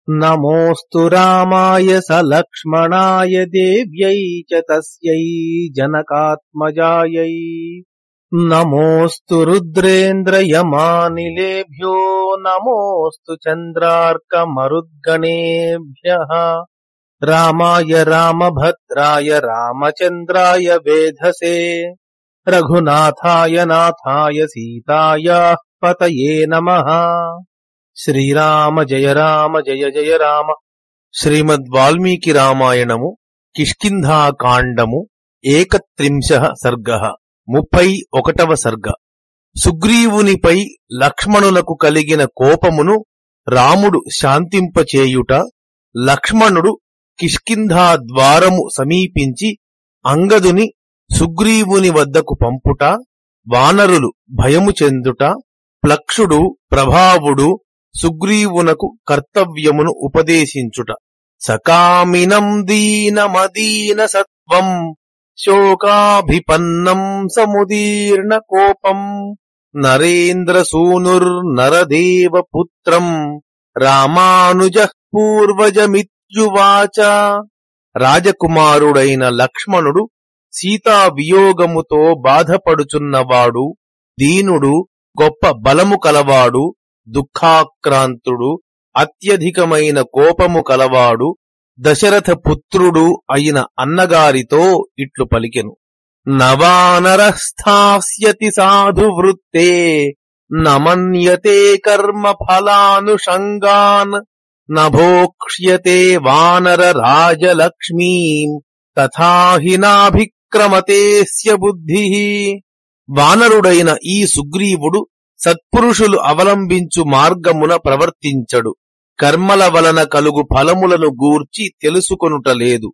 నమోస్తు రామాయ సలక్ష్మణాయ దేవ్యై చ తస్యై జనకాత్మజాయై. నమోస్తు రుద్రేంద్రయమానిలేభ్యో నమోస్తు చంద్రార్కమరుద్గణేభ్యః. రామాయ రామభద్రాయ రామచంద్రాయ వేధసే రఘునాథాయ నాథాయ సీతాయాః పతయే నమః. శ్రీరామ జయ రామ జయ జయ రామ. శ్రీమద్ వాల్మీకి రామాయణము కిష్కింధాకాండము 31 సర్గః. 31వ సర్గ. సుగ్రీవునిపై లక్ష్మణులకు కలిగిన కోపమును రాముడు శాంతింపచేయుట. లక్ష్మణుడు కిష్కింధా ద్వారము సమీపించి అంగదుని సుగ్రీవుని వద్దకు పంపుట. వానరులు భయము చెందుట. ప్లక్షుడు ప్రభావుడు సుగ్రీవునకు కర్తవ్యమును ఉపదేశించుట. సకామినం దీనమదీన సత్వం శోకాభిపన్నం సముదీర్ణ కోపం నరేంద్రసూనుర్నరదేవ పుత్రం రామానుజః పూర్వజమిత్యువాచ. రాజకుమారుడైన లక్ష్మణుడు సీతా వియోగముతో బాధపడుచున్నవాడు, దీనుడు, గొప్ప బలము కలవాడు, దుఃఖాక్రాంతుడు, అత్యధికమైన కోపము కలవాడు, దశరథ పుత్రుడు అయిన అన్నగారితో ఇట్లు పలికెను. నవానరః స్థాస్యతి సాధువృత్తే నమన్యతే కర్మ ఫలానుషంగాన్ నభోక్ష్యతే వానర రాజలక్ష్మీం తథాహి నాభిక్రమతేస్య బుద్ధిః. వానరుడైన ఈ సుగ్రీవుడు సత్పురుషులు అవలంబించు మార్గమున ప్రవర్తించడు. కర్మల వలన కలుగు ఫలములను గూర్చి తెలుసుకొనుటలేదు.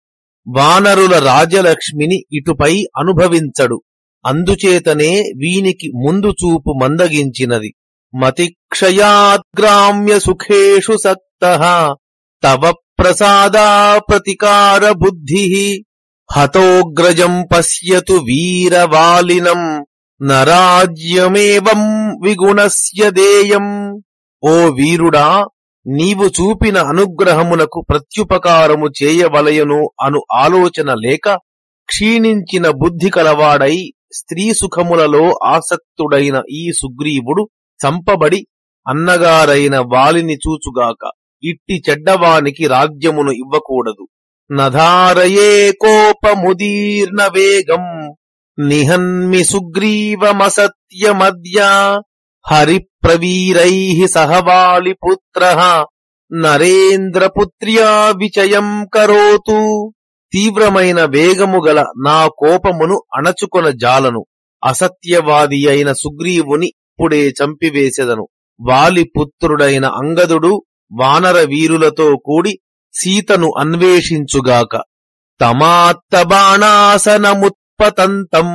వానరుల రాజలక్ష్మిని ఇటుపై అనుభవించడు. అందుచేతనే వీనికి ముందు చూపు మందగించినది. మతిక్షయాద్గ్రామ్య సుఖేషు సక్తః తవ ప్రసాదా ప్రతికార బుద్ధిః హతోగ్రజం పశ్యతు వీరవాలినం నరాజ్యమేవం విగుణస్య దేయం. ఓ వీరుడా, నీవు చూపిన అనుగ్రహమునకు ప్రత్యుపకారము చేయవలయను అను ఆలోచన లేక క్షీణించిన బుద్ధి కలవాడై స్త్రీ సుఖములలో ఆసక్తుడైన ఈ సుగ్రీవుడు చంపబడి అన్నగారైన వాలిని చూచుగాక. ఇట్టి చెడ్డవానికి రాజ్యమును ఇవ్వకూడదు. నధారయే కోపముదీర్ణ వేగం నిహన్మి సుగ్రీవమసత్యమద్య హరిప్రవీరైః సహవాలి పుత్రః నరేంద్రపుత్ర్యా విచయం కరోతు. తీవ్రమైన వేగము గల నా కోపమును అణచుకొన జాలను. అసత్యవాది అయిన సుగ్రీవుని ఇప్పుడే చంపివేసెదను. వాలి పుత్రుడైన అంగదుడు వానర వీరులతో కూడి సీతను అన్వేషించుగాక. తమాత్త బాణాసనముత్పతంతం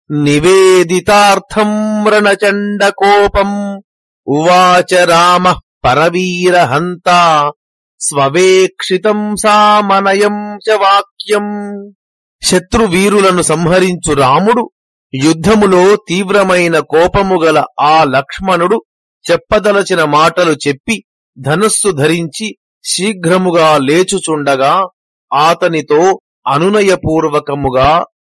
నివేదితార్థం రణచండకోపం ఉవాచ రామః పరవీరహంతా స్వవేక్షితం సామనయం చ వాక్యం. శత్రువీరులను సంహరించు రాముడు యుద్ధములో తీవ్రమైన కోపము గల ఆ లక్ష్మణుడు చెప్పదలచిన మాటలు చెప్పి ధనుస్సు ధరించి శీఘ్రముగా లేచుచుండగా ఆతనితో అనునయపూర్వకముగా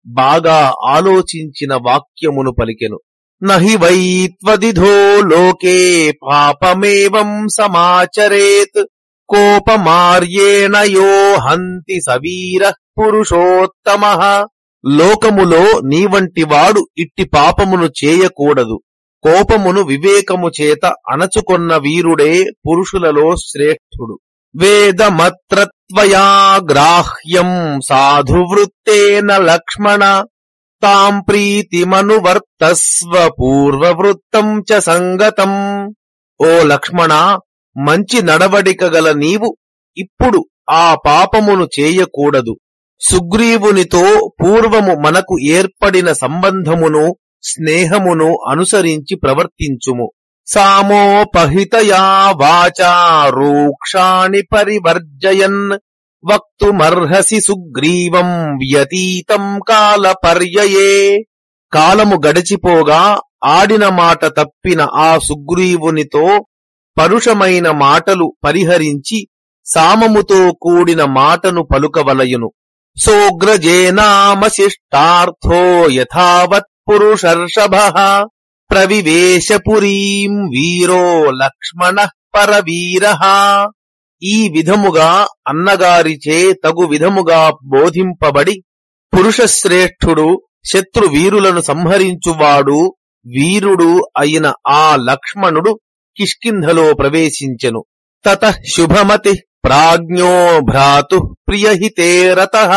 బాగా ఆలోచించిన వాక్యమును పలికెను. నహి వై త్వదిధో లోకే పాపమేవం సమాచరేత్ కోపమార్యేణ యో హంతి సవీరః పురుషోత్తమః. లోకములో నీవంటి వాడు ఇట్టి పాపమును చేయకూడదు. కోపమును వివేకము చేత అణచుకొన్న వీరుడే పురుషులలో శ్రేష్ఠుడు. వేదమత్రత్వయా గ్రాహ్యం సాధువృత్తేన లక్ష్మణ తాం ప్రీతిమనువర్తస్వ పూర్వవృత్తం చ సంగతం. ఓ లక్ష్మణ, మంచి నడవడిక గల నీవు ఇప్పుడు ఆ పాపమును చేయకూడదు. సుగ్రీవునితో పూర్వము మనకు ఏర్పడిన సంబంధమును స్నేహమును అనుసరించి ప్రవర్తించుము. సామోపహితయా వాచా రూక్షాణి పరివర్జయన్ వక్తుమర్హసి సుగ్రీవం వ్యతీతం కాలపర్యయే. కాలము గడిచిపోగా ఆడిన మాట తప్పిన ఆ సుగ్రీవునితో పరుషమైన మాటలు పరిహరించి సామముతో కూడిన మాటను పలుకవలయును. సోగ్రజేనామశిష్టార్థో యథావత్ పురుషర్షభః ప్రవివేశ పురీం వీరో లక్ష్మణః పరవీరః. ఈ విధముగా అన్నగారిచే తగు విధముగా బోధింపబడి పురుషశ్రేష్ఠుడు శత్రువీరులను సంహరించువాడు వీరుడు అయిన ఆ లక్ష్మణుడు కిష్కింధలో ప్రవేశించెను. తతః శుభమతి ప్రాజ్ఞో భ్రాతు ప్రియహితే రతః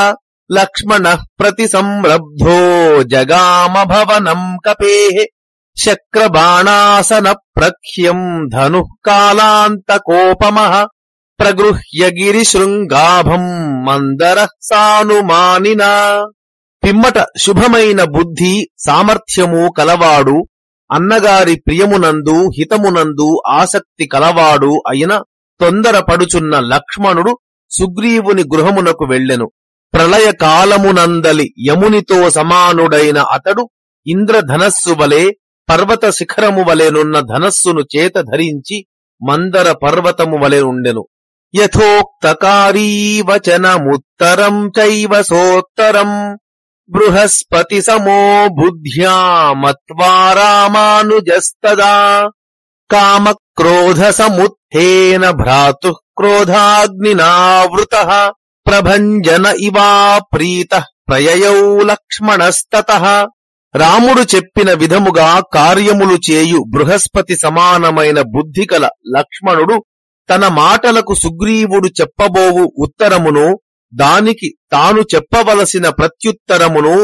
లక్ష్మణః ప్రతి సంరబ్ధో జగామ భవనం కపేః శక్రబాణాసన ప్రఖ్యం ధనుః కాలాంతకోపమః ప్రగృహ్య గిరిశృంగాభం మందరః సానుమానినా. పిమ్మట శుభమైన బుద్ధి సామర్థ్యము కలవాడు అన్నగారి ప్రియమునందు హితమునందు ఆసక్తి కలవాడు అయిన తొందరపడుచున్న లక్ష్మణుడు సుగ్రీవుని గృహమునకు వెళ్ళెను. ప్రళయ కాలమునందలి యమునితో సమానుడైన అతడు ఇంద్రధనస్సు వలె పర్వత శిఖరము వలెనున్న ధనస్సును చేత ధరించి మందర పర్వతము వలె ఉండెను. యథోక్తకారీ వచనముత్తరం చైవ సోత్తరం బృహస్పతి సమో బుద్ధ్యా మత్వా రామానుజస్తదా కామక్రోధ సముత్థేన భ్రాతుః క్రోధాగ్నినావృతః ప్రభంజన ఇవా ప్రీతః ప్రయయౌ లక్ష్మణస్తతః. రాముడు చెప్పిన విధముగా కార్యములు చేయు బృహస్పతి సమానమైన బుద్ధికల లక్ష్మణుడు తన మాటలకు సుగ్రీవుడు చెప్పబోవు ఉత్తరమును దానికి తాను చెప్పవలసిన ప్రత్యుత్తరమును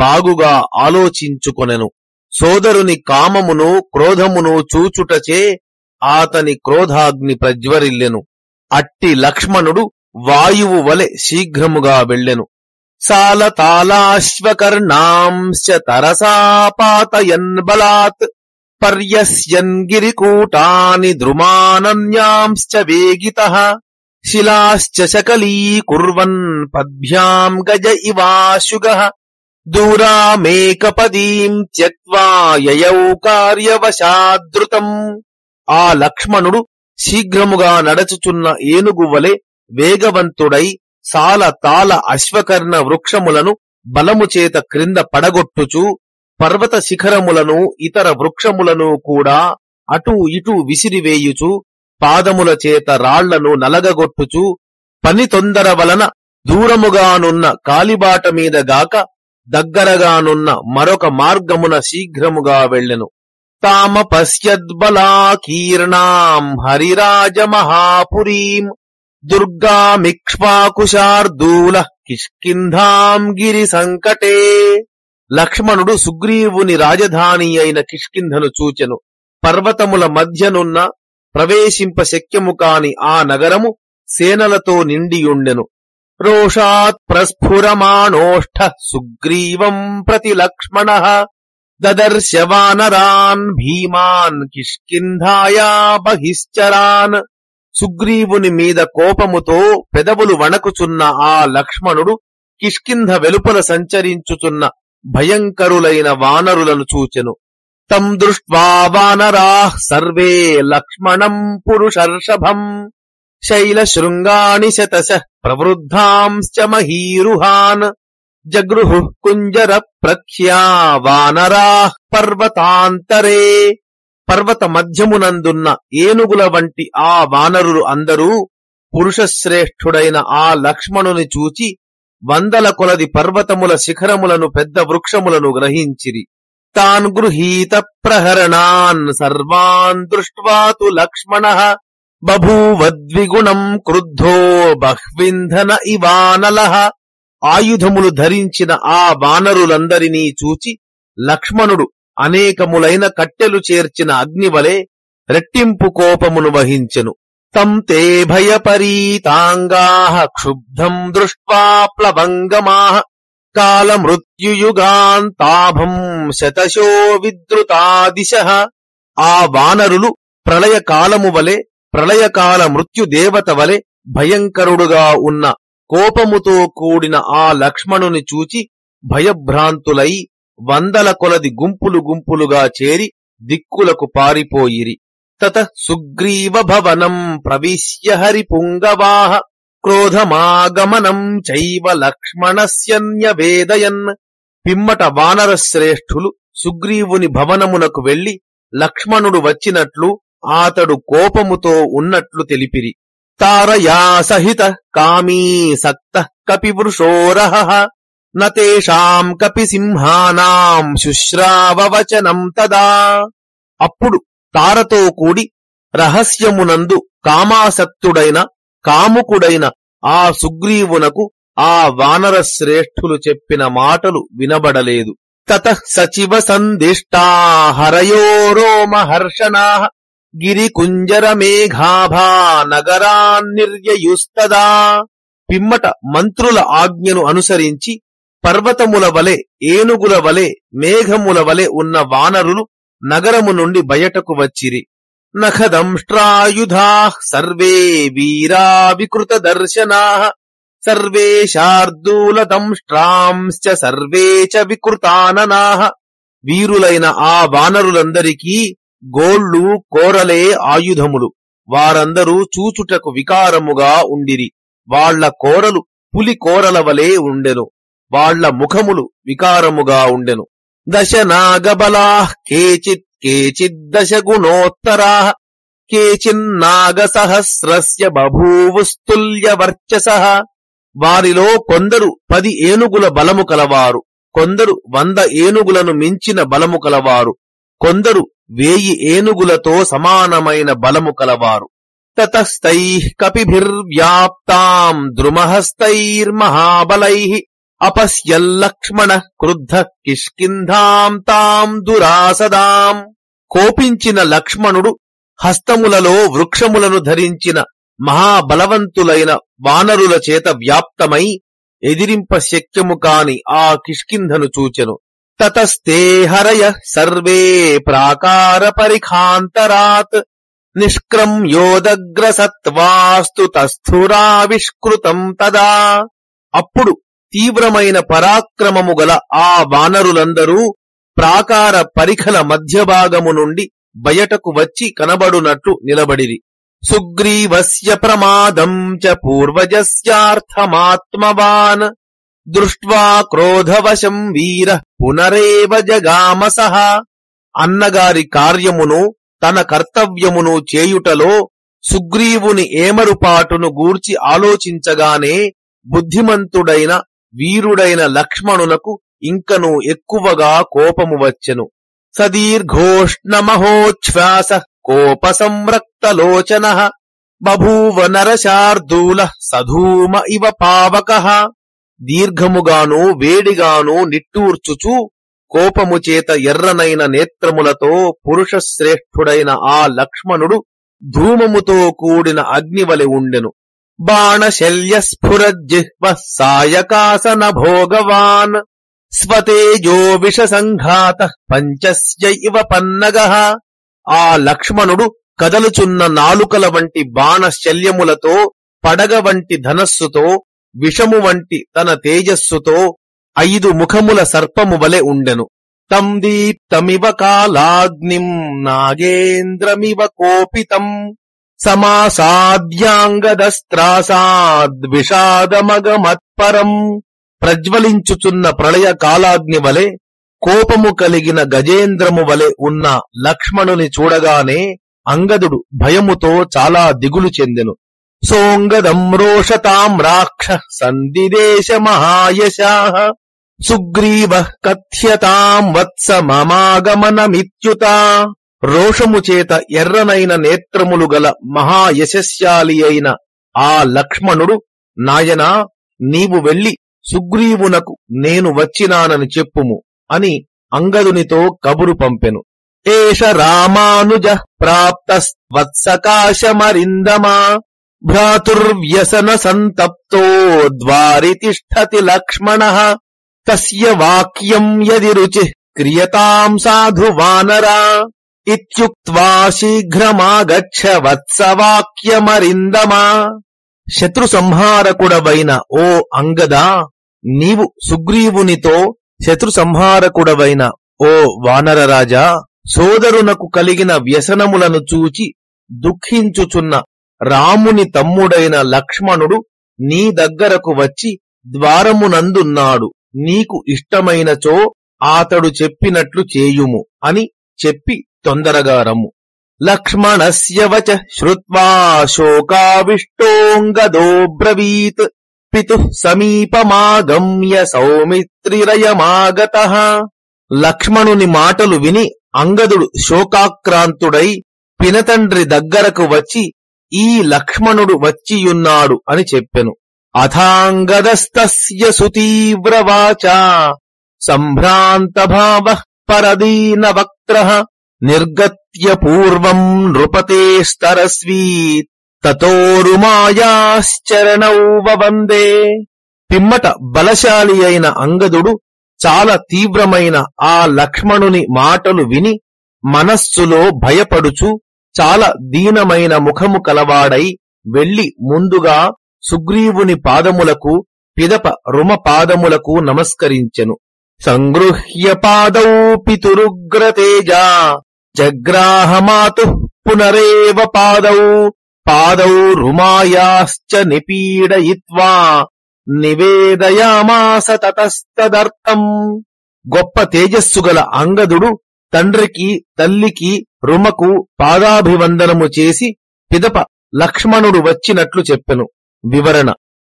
బాగుగా ఆలోచించుకొనెను. సోదరుని కామమును క్రోధమును చూచుటచే ఆతని క్రోధాగ్ని ప్రజ్వరిల్లెను. అట్టి లక్ష్మణుడు వాయువు వలె శీఘ్రముగా వెళ్ళెను. సాలతాళాశ్వకర్ణాంశ్చ తరసా పాతయన్ బలాత్ పర్యస్యన్ గిరికూటాని ద్రుమానన్యాంశ్చ వేగితః శిలాశ్చ శకలీకుర్వన్ పద్భ్యాం గజ ఇవాశుగః దూరామేకపదీం త్యక్త్వా యయౌ కార్యవశాదృతం. ఆ లక్ష్మణుడు శీఘ్రముగా నడచుచున్న ఏనుగు వలె వేగవంతుడై సాల తాళ అశ్వకర్ణ వృక్షములను బలముచేత క్రింద పడగొట్టుచు పర్వత శిఖరములను ఇతర వృక్షములను కూడా అటూ ఇటూ విసిరివేయుచు పాదముల చేత రాళ్లను నలగగొట్టుచు పని తొందర వలన దూరముగానున్న కాలిబాట మీద గాక దగ్గరగానున్న మరొక మార్గమున శీఘ్రముగా వెళ్ళెను. తామ పశ్యద్బలాకీర్ణాం హరిరాజమహాపురీం దుర్గామిక్ష్వాకుశార్దూల కిష్కింధాం గిరి సంకటే. లక్ష్మణుడు సుగ్రీవుని రాజధాని అయిన కిష్కింధను చూచెను. పర్వతముల మధ్యనున్న ప్రవేశింప శక్యము కాని ఆ నగరము సేనలతో నిండియుండెను. రోషాత్ ప్రస్ఫురమాణోష్ఠ సుగ్రీవం ప్రతి లక్ష్మణః దదర్శ వానరాన్ భీమాన్ కిష్కింధాయా బహిశ్చరాన్. సుగ్రీవుని మీద కోపముతో పెదవులు వణకుచున్న ఆ లక్ష్మణుడు కిష్కింధ వెలుపల సంచరించుచున్న భయంకరులైన వానరులను చూచెను. తం దృష్ట్వా వానరాః సర్వే లక్ష్మణం పురుషర్షభం శైలశృంగాని శతశః ప్రవృద్ధాంశ్చ మహీరుహాన్ జగృహుః కుంజర ప్రఖ్యా వానరాః పర్వతాంతరే. పర్వత మధ్యమునందున్న ఏనుగుల వంటి ఆ వానరులు అందరూ పురుషశ్రేష్ఠుడైన ఆ లక్ష్మణుని చూచి వందల కొలది పర్వతముల శిఖరములను పెద్ద వృక్షములను గ్రహించిరి. తాన్ గృహీత ప్రహరణాన్ సర్వాన్ దృష్ట్వా తు లక్ష్మణః బభూవద్విగుణం క్రుద్ధో బహ్వింధన ఇవానలః. ఆయుధములు ధరించిన ఆ వానరులందరినీ చూచి లక్ష్మణుడు అనేకములైన కట్టెలు చేర్చిన అగ్నివలే రెట్టింపు కోపమును వహించెను. తం తే భయపరీతాంగాః క్షుబ్ధం దృష్ట్వా ప్లవంగమాః కాలమృత్యుయుగాంతాభం శతశో విద్రుతాదిశః. ఆ వానరులు ప్రళయ కాలము వలె ప్రళయకాల మృత్యుదేవత వలె భయంకరుడుగా ఉన్న కోపముతో కూడిన ఆ లక్ష్మణుని చూచి భయభ్రాంతులై వందల కొలది గుంపులు గుంపులుగా చేరి దిక్కులకు పారిపోయిరి. తతః సుగ్రీవ భవనం ప్రవిశ్య హరిపుంగవాః క్రోధమాగమనం చైవ లక్ష్మణస్యన్యవేదయన్. పిమ్మట వానర శ్రేష్ఠులు సుగ్రీవుని భవనమునకు వెళ్లి లక్ష్మణుడు వచ్చినట్లు అతడు కోపముతో ఉన్నట్లు తెలిపిరి. తారయా సహిత కామీ సక్తః కపివృషోరహః నతేషాం కపిసింహానాం శుశ్రావవచనం తదా. అప్పుడు తారతో కూడి రహస్యమునందు కామాసక్తుడైన కాముకుడైన ఆ సుగ్రీవునకు ఆ వానర శ్రేష్ఠులు చెప్పిన మాటలు వినబడలేదు. తతః సచివ సందిష్టా హరయో రోమహర్షణాః గిరికుంజరమేఘాభా నగరాన్నిర్యయుస్తదా. పిమ్మట మంత్రుల ఆజ్ఞను అనుసరించి పర్వతముల వలె ఏనుగుల వలె మేఘముల వలె ఉన్న వానరులు నగరము నుండి బయటకు వచ్చిరి. నఖదంష్ట్రాయుధాః సర్వే వీరా వికృత దర్శనాః సర్వే శార్దూలదంష్ట్రాంశ్చ సర్వే చ వికృతాననాః. వీరులైన ఆ వానరులందరికీ గోళ్లు కోరలే ఆయుధములు. వారందరూ చూచుటకు వికారముగా ఉండిరి. వాళ్ల కోరలు పులి కోరల వలె ఉండెను. వాళ్ల ముఖములు వికారముగా ఉండెను. దశనాగబలాః కేచిత్ కేచిద్దశగుణోత్తరాః కేచిన్నాగసహస్రస్య బభూవుస్తుల్యవర్చసః. వారిలో కొందరు 10 ఏనుగుల బలము కలవారు, కొందరు 100 ఏనుగులను మించిన బలము కలవారు, కొందరు 1000 ఏనుగులతో సమానమైన బలము కలవారు. తతస్తైః కపిభిర్వ్యాప్తాం ద్రుమహస్తైర్మహాబలైః అపశ్యల్లక్ష్మణ క్రుద్ధః కిష్కింధాం తాం దురాసదాం. కోపించిన లక్ష్మణుడు హస్తములలో వృక్షములను ధరించిన మహాబలవంతులైన వానరుల చేత వ్యాప్తమై ఎదిరింప శక్యము కాని ఆ కిష్కింధను చూచెను. తతస్తే హరయ సర్వే ప్రాకార పరిఖాంతరాత్ నిష్క్రమ్యోదగ్రసత్వాస్తు తస్థురావిష్కృతం తదా. అప్పుడు తీవ్రమైన పరాక్రమము గల ఆ వానరులందరూ ప్రాకార పరిఖల మధ్యభాగము నుండి బయటకు వచ్చి కనబడునట్లు నిలబడిరి. సుగ్రీవస్య ప్రమాదం చ పూర్వజస్యార్థమాత్మవాన్ దృష్ట్వా క్రోధవశం వీర పునరేవ జగామసః. అన్నగారి కార్యమును తన కర్తవ్యమును చేయుటలో సుగ్రీవుని ఏమరుపాటును గూర్చి ఆలోచించగానే బుద్ధిమంతుడైన వీరుడైన లక్ష్మణునకు ఇంకను ఎక్కువగా కోపము వచ్చెను. సదీర్ఘోష్ణమహోచ్ఛ్వాస కోపసంరక్తలోచనః బభూవ నరశార్దూల సధూమ ఇవ పావకః. దీర్ఘముగాను వేడిగాను నిట్టూర్చుచూ కోపము చేత ఎర్రనైన నేత్రములతో పురుషశ్రేష్ఠుడైన ఆ లక్ష్మణుడు ధూమముతో కూడిన అగ్నివలె ఉండెను. బాణశల్యస్ఫురజ్జిహ్వ సాయకాసన భోగవాన్ స్వతేజో విషసంఘాత పంచస్య ఇవ పన్నగః. ఆ లక్ష్మణుడు కదలుచున్న నాలుకల వంటి బాణశల్యములతో పడగ వంటి ధనస్సుతో విషము వంటి తన తేజస్సుతో 5 ముఖముల సర్పము వలె ఉండెను. తం దీప్తమివ కాలాగ్నిం నాగేంద్రమివ కోపితం సమాసాద్యాంగదస్త్రాసాద్విషాదమగమత్పరం. ప్రజ్వలించుచున్న ప్రళయ కాలాగ్ని వలె కోపము కలిగిన గజేంద్రము వలె ఉన్న లక్ష్మణుని చూడగానే అంగదుడు భయముతో చాలా దిగులు చెందెను. సోంగదం రోషతాం రాక్ష సందిదేశ మహాయశాః సుగ్రీవ కథ్యతాం వత్స మమాగమనమిత్యుత. రోషము చేత ఎర్రనైన నేత్రములు గల మహాయశస్శాలి అయిన ఆ లక్ష్మణుడు, నాయనా నీవు వెళ్లి సుగ్రీవునకు నేను వచ్చినానని చెప్పుము అని అంగదునితో కబురు పంపెను. ఏష రామానుజ ప్రాప్తస్త్వత్సకాశమరిందమా భ్రాతుర్వ్యసన సంతప్తో ద్వారి తిష్ఠతి లక్ష్మణః తస్య వాక్యం యది రుచిః క్రియతాం సాధు వానరా ఇత్యుక్త్వా శీఘ్రమాగచ్చ వత్సవాక్యమరిందమా. శత్రు సంహారకుడవైన ఓ అంగదా, నీవు సుగ్రీవునితో శత్రు సంహారకుడవైన ఓ వానరరాజా సోదరునకు కలిగిన వ్యసనములను చూచి దుఃఖించుచున్న రాముని తమ్ముడైన లక్ష్మణుడు నీ దగ్గరకు వచ్చి ద్వారమునందున్నాడు, నీకు ఇష్టమైనచో ఆతడు చెప్పినట్లు చేయుము అని చెప్పి తొందరగా రమ్ము. లక్ష్మణస్య వచ శ్రుత్వా శోకావిష్టోంగదోబ్రవీత్ పితుః సమీపమాగమ్య సౌమిత్రిరయమాగతః. లక్ష్మణుని మాటలు విని అంగదుడు శోకాక్రాంతుడై పినతండ్రి దగ్గరకు వచ్చి ఈ లక్ష్మణుడు వచ్చియున్నాడు అని చెప్పెను. అథాంగదస్తస్య సుతీవ్రవాచా సంభ్రాంతభావః పరదీనవక్త్రః నిర్గత్య పూర్వం నృపతేస్తరస్వీత్ తతోరుమాయాశ్చరణౌ వవందే. పిమ్మట బలశాలి అయిన అంగదుడు చాలా తీవ్రమైన ఆ లక్ష్మణుని మాటలు విని మనస్సులో భయపడుచు చాలా దీనమైన ముఖము కలవాడై వెళ్లి ముందుగా సుగ్రీవుని పాదములకు పిదప రుమ పాదములకు నమస్కరించెను. సంగృహ్య పాదౌ పితురుగ్రతేజా జగ్రాహమాతుః పునరేవ పాదౌ పాదౌ రుమాయాశ్చ నిపీడయిత్వా నివేదయామాస తతస్తదర్థం. గొప్ప తేజస్సుగల అంగదుడు తండ్రికి తల్లికి రుమకు పాదాభివందనము చేసి పిదప లక్ష్మణుడు వచ్చినట్లు చెప్పెను. వివరణ: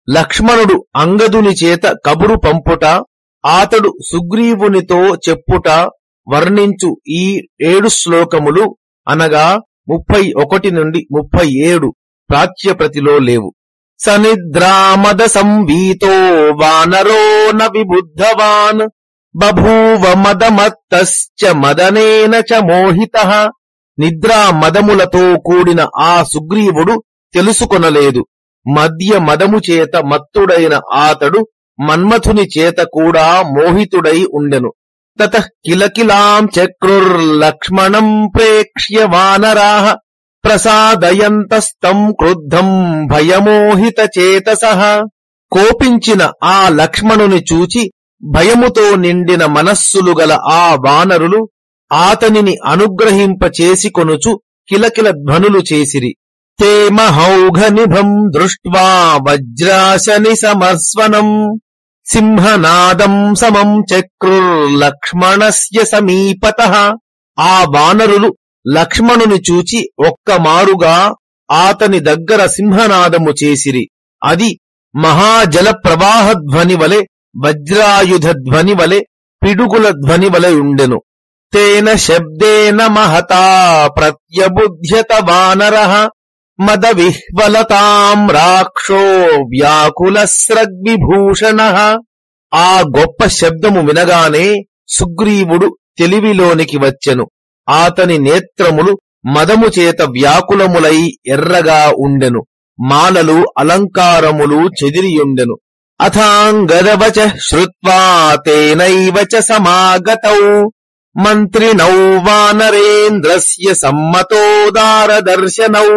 లక్ష్మణుడు అంగదుని చేత కబురు పంపుట, ఆతడు సుగ్రీవునితో చెప్పుట వర్ణించు ఈ 7 శ్లోకములు అనగా 31 నుండి 37 ప్రాచ్యప్రతిలో లేవు. సనిద్రామద సంవీతో వానరో న విబుద్ధవాన్ బభూవ మదమత్తశ్చ మదనేన చ మోహితః. నిద్రా మదములతో కూడిన ఆ సుగ్రీవుడు తెలుసుకొనలేదు. మద్య మదము చేత మత్తుడైన ఆతడు మన్మథుని చేత కూడా మోహితుడై ఉండెను. తతః కిలకిలాం చక్రుర్లక్ష్మణం ప్రేక్ష్య వానరాః ప్రసాదయంతస్తం క్రుద్ధం భయమోహిత చేతసః. కోపించిన ఆ లక్ష్మణుని చూచి భయముతో నిండిన మనస్సులు గల ఆ వానరులు ఆతనిని అనుగ్రహింపచేసికొనుచు కిలకిల ధ్వనులు చేసిరి. తే మహౌఘ నిభం దృష్ట్వా వజ్రాశని సమస్వనం సింహనాదం సమం చక్రుర్లక్ష్మణస్య సమీపతః. ఆ వానరులు లక్ష్మణుని చూచి ఒక్కమారుగా ఆతని దగ్గర సింహనాదము చేసిరి. అది మహాజల ప్రవాహ ధ్వని వలె, వజ్రాయుధ ధ్వని వలె, పిడుగుల ధ్వని వలె ఉండెను. తేన శబ్దేన మహతా ప్రత్యబుధ్యత వానరః మద విహ్వలతాం రాక్షో వ్యాకులస్రగ్విభూషణః. ఆ గొప్ప శబ్దము వినగానే సుగ్రీవుడు తెలివిలోనికి వచ్చెను. ఆతని నేత్రములు మదము చేత వ్యాకులములై ఎర్రగా ఉండెను. మాలలు అలంకారములు చెదిరియుండెను. అథాంగదవచ శ్రుత్వా తేనైవ చ సమాగతౌ మంత్రిణౌ వానరేంద్రస్య సమ్మతోదారదర్శనౌ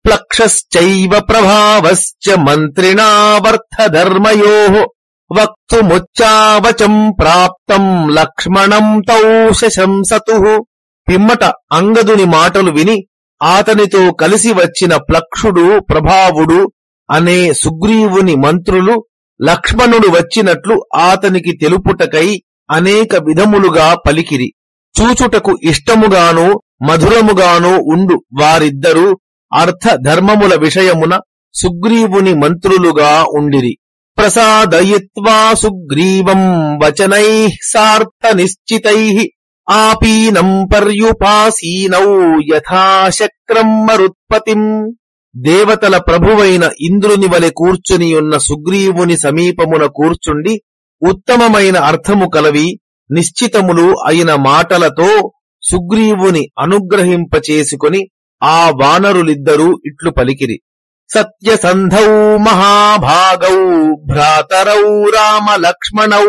ప్లక్షశ్చైవ ప్రభావశ్చ మంత్రిణావర్థధర్మయోః వక్తుముచ్చావచం ప్రాప్తం లక్ష్మణం తౌ శశంసతుః. పిమ్మట అంగదుని మాటలు విని ఆతనితో కలిసి వచ్చిన ప్లక్షుడు ప్రభావుడు అనే సుగ్రీవుని మంత్రులు లక్ష్మణుడు వచ్చినట్లు ఆతనికి తెలుపుటకై అనేక విధములుగా పలికిరి. చూచుటకు ఇష్టముగాను మధురముగాను ఉండు వారిద్దరూ అర్థధర్మముల విషయమున సుగ్రీవుని మంత్రులుగా ఉండిరి. ప్రసాదయిత్వా సుగ్రీవం వచనైః సార్థ నిశ్చితైః ఆపీనం పర్యుపాసీనౌ యథాశక్రం మరుత్పతిం. దేవతల ప్రభువైన ఇంద్రుని వలె కూర్చునియున్న సుగ్రీవుని సమీపమున కూర్చుండి ఉత్తమమైన అర్థము కలవి నిశ్చితములు అయిన మాటలతో సుగ్రీవుని అనుగ్రహింపచేసుకొని ఆ వానరులిద్దరూ ఇట్లు పలికిరి. సత్యసంధౌ మహాభాగౌ భ్రాతరౌ రామలక్ష్మణౌ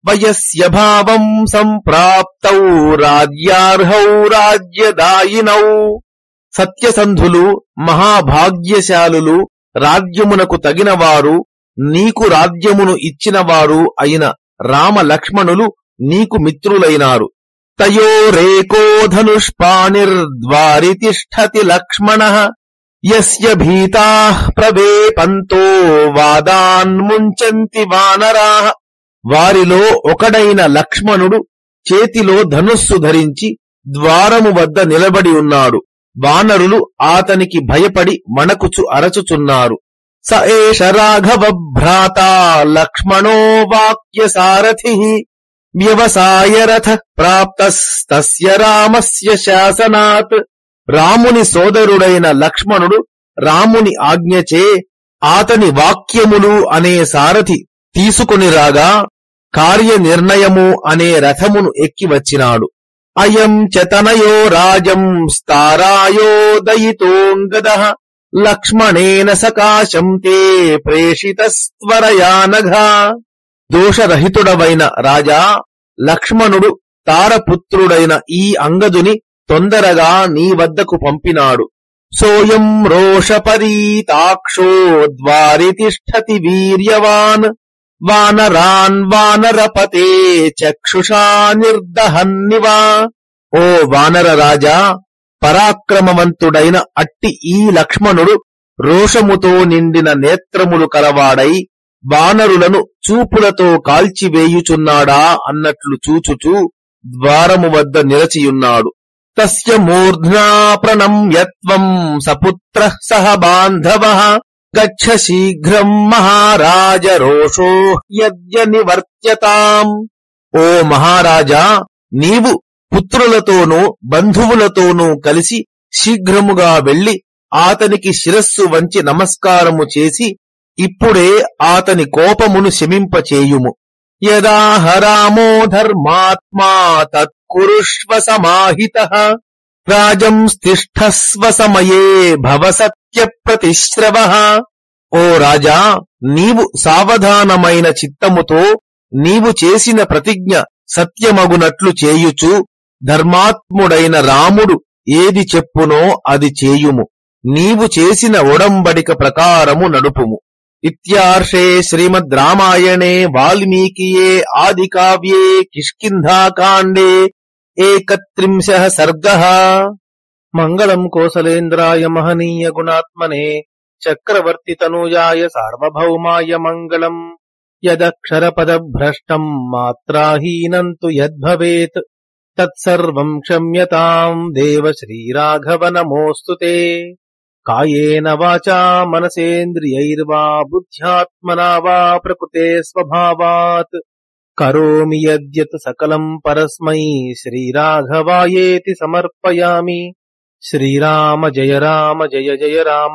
వయస్య భావం సంప్రాప్తౌ రాజ్యార్హౌ రాజ్యదాయినౌ. సత్యసంధులు మహాభాగ్యశాలులు, రాజ్యమునకు తగినవారు, నీకు రాజ్యమును ఇచ్చినవారు అయిన రామలక్ష్మణులు నీకు మిత్రులైనారు. తయోరేకో ధనుష్పాణిర్ద్వారి తిష్ఠతి లక్ష్మణః యస్య భీతాః ప్రవేపంతో వాదాన్ముంచంతి వానరాః. వారిలో ఒకడైన లక్ష్మణుడు చేతిలో ధనుస్సు ధరించి ద్వారము వద్ద నిలబడి ఉన్నాడు. వానరులు ఆతనికి భయపడి వణకుచు అరచుచున్నారు. స ఏష రాఘవ భ్రాత లక్ష్మణో వాక్య సారథిః వ్యవసాయ రథ ప్రాప్తస్తస్య రామస్య శాసనాత్. రాముని సోదరుడైన లక్ష్మణుడు రాముని ఆజ్ఞచే ఆతని వాక్యములు అనే సారథి తీసుకొని రాగా కార్యనిర్ణయము అనే రథమును ఎక్కి వచ్చినాడు. అయం చ తనయో రాజం స్తారాయోదయితోంగదః లక్ష్మణేన సకాశం తే ప్రేషితస్త్వరయానఘా. దోషరహితుడవైన రాజా, లక్ష్మణుడు తారపుత్రుడైన ఈ అంగదుని తొందరగా నీ వద్దకు పంపినాడు. సోయం రోషపరీతాక్షో ద్వారి తిష్ఠతి వీర్యవాన్ వానరాన్ వానరపతే చక్షుషా నిర్దహన్నివా. ఓ వానర రాజా, పరాక్రమవంతుడైన అట్టి ఈ లక్ష్మణుడు రోషముతో నిండిన నేత్రములు కలవాడై వానరులను చూపులతో కాల్చివేయుచున్నాడా అన్నట్లు చూచుచూ ద్వారము వద్ద నిలచియున్నాడు. తస్య మూర్ధ్నా ప్రణమ్యత్వం సపుత్రః సహ బాంధవః గచ్చ శీఘ్రం మహారాజ రోషో యద్య నివర్త్యతాం. ఓ మహారాజా, నీవు పుత్రులతోనూ బంధువులతోనూ కలిసి శీఘ్రముగా వెళ్లి ఆతనికి శిరస్సు వంచి నమస్కారము చేసి ఇప్పుడే ఆతని కోపమును శమింపచేయుము. యదాహ రామో ధర్మాత్మా తత్కురుష్వ సమాహితః రాజంస్తిష్ఠస్వ సమయే భవ సత్య ప్రతిశ్రవః. ఓ రాజా, నీవు సావధానమైన చిత్తముతో నీవు చేసిన ప్రతిజ్ఞ సత్యమగునట్లు చేయుచు ధర్మాత్ముడైన రాముడు ఏది చెప్పునో అది చేయుము. నీవు చేసిన ఒడంబడిక ప్రకారము నడుపుము. ఇత్యార్షే శ్రీమద్ రామాయణే వాల్మీకియే ఆదికావ్యే కిష్కింధాకాండే 31 సర్గః. మంగళం కోసలేంద్రాయ మహనీయ గుణాత్మనే చక్రవర్తి తనూజాయ సార్వభౌమాయ మంగళం. యదక్షరపదభ్రష్టం మాత్రాహీనం తు యద్భవేత్ తత్సర్వం క్షమ్యతాం దేవ శ్రీరాఘవ నమోస్తుతే. కాయేన వాచా మనసేంద్రియైర్వా బుద్ధ్యాత్మనా వా ప్రకృతే స్వభావాత్ కరోమి యద్యత్ సకలం పరస్మై శ్రీరాఘవాయేతి సమర్పయామి. శ్రీరామ జయ రామ జయ జయ రామ